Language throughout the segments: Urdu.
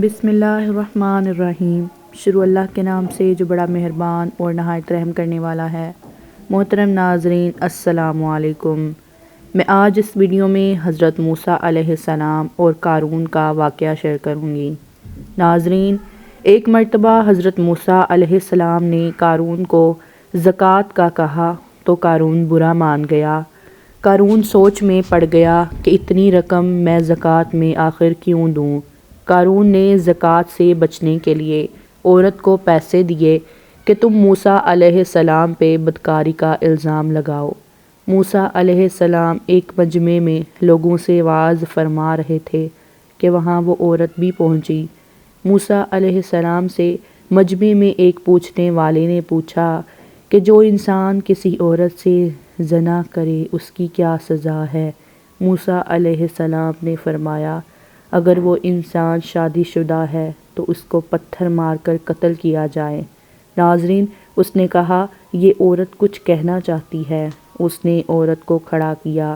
بسم اللہ الرحمن الرحیم۔ شروع اللہ کے نام سے جو بڑا مہربان اور نہایت رحم کرنے والا ہے۔ محترم ناظرین السلام علیکم۔ میں آج اس ویڈیو میں حضرت موسیٰ علیہ السلام اور قارون کا واقعہ شیئر کروں گی۔ ناظرین، ایک مرتبہ حضرت موسیٰ علیہ السلام نے قارون کو زکوٰۃ کا کہا تو قارون برا مان گیا۔ قارون سوچ میں پڑ گیا کہ اتنی رقم میں زکوٰۃ میں آخر کیوں دوں۔ قارون نے زکوٰۃ سے بچنے کے لیے عورت کو پیسے دیے کہ تم موسیٰ علیہ السلام پہ بدکاری کا الزام لگاؤ۔ موسیٰ علیہ السلام ایک مجمع میں لوگوں سے وعظ فرما رہے تھے کہ وہاں وہ عورت بھی پہنچی۔ موسیٰ علیہ السلام سے مجمع میں ایک پوچھنے والے نے پوچھا کہ جو انسان کسی عورت سے زنا کرے اس کی کیا سزا ہے؟ موسیٰ علیہ السلام نے فرمایا، اگر وہ انسان شادی شدہ ہے تو اس کو پتھر مار کر قتل کیا جائے۔ ناظرین، اس نے کہا، یہ عورت کچھ کہنا چاہتی ہے۔ اس نے عورت کو کھڑا کیا۔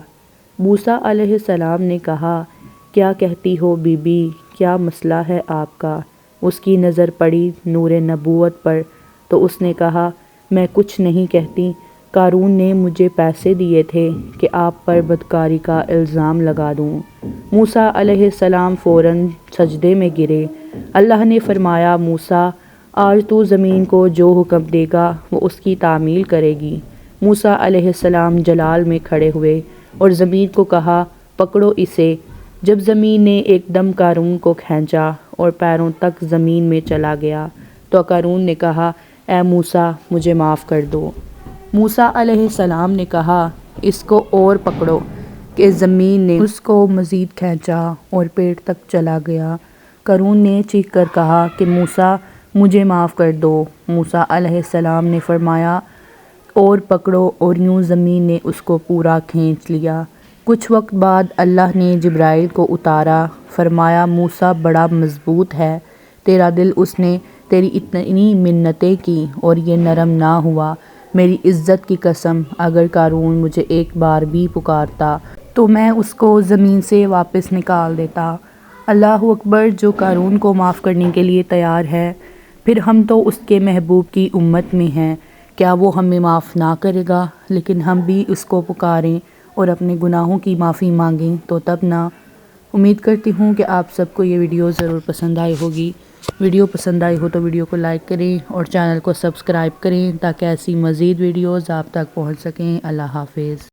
موسیٰ علیہ السلام نے کہا، کیا کہتی ہو بی بی، کیا مسئلہ ہے آپ کا؟ اس کی نظر پڑی نور نبوت پر تو اس نے کہا، میں کچھ نہیں کہتی، قارون نے مجھے پیسے دیے تھے کہ آپ پر بدکاری کا الزام لگا دوں۔ موسیٰ علیہ السلام فوراً سجدے میں گرے۔ اللہ نے فرمایا، موسیٰ، آج تو زمین کو جو حکم دے گا وہ اس کی تعمیل کرے گی۔ موسیٰ علیہ السلام جلال میں کھڑے ہوئے اور زمین کو کہا، پکڑو اسے۔ جب زمین نے ایک دم قارون کو کھینچا اور پیروں تک زمین میں چلا گیا تو قارون نے کہا، اے موسیٰ، مجھے معاف کر دو۔ موسیٰ علیہ السلام نے کہا، اس کو اور پکڑو، کہ زمین نے اس کو مزید کھینچا اور پیٹ تک چلا گیا۔ قارون نے چیخ کر کہا کہ موسیٰ، مجھے معاف کر دو۔ موسیٰ علیہ السلام نے فرمایا، اور پکڑو، اور یوں زمین نے اس کو پورا کھینچ لیا۔ کچھ وقت بعد اللہ نے جبرائیل کو اتارا۔ فرمایا، موسیٰ بڑا مضبوط ہے تیرا دل، اس نے تیری اتنی منتیں کی اور یہ نرم نہ ہوا۔ میری عزت کی قسم، اگر قارون مجھے ایک بار بھی پکارتا تو میں اس کو زمین سے واپس نکال دیتا۔ اللہ اکبر، جو قارون کو معاف کرنے کے لیے تیار ہے، پھر ہم تو اس کے محبوب کی امت میں ہیں، کیا وہ ہمیں معاف نہ کرے گا؟ لیکن ہم بھی اس کو پکاریں اور اپنے گناہوں کی معافی مانگیں تو تب نہ۔ امید کرتی ہوں کہ آپ سب کو یہ ویڈیو ضرور پسند آئی ہوگی۔ ویڈیو پسند آئی ہو تو ویڈیو کو لائک کریں اور چینل کو سبسکرائب کریں تاکہ ایسی مزید ویڈیوز آپ تک پہنچ سکیں۔ اللہ حافظ۔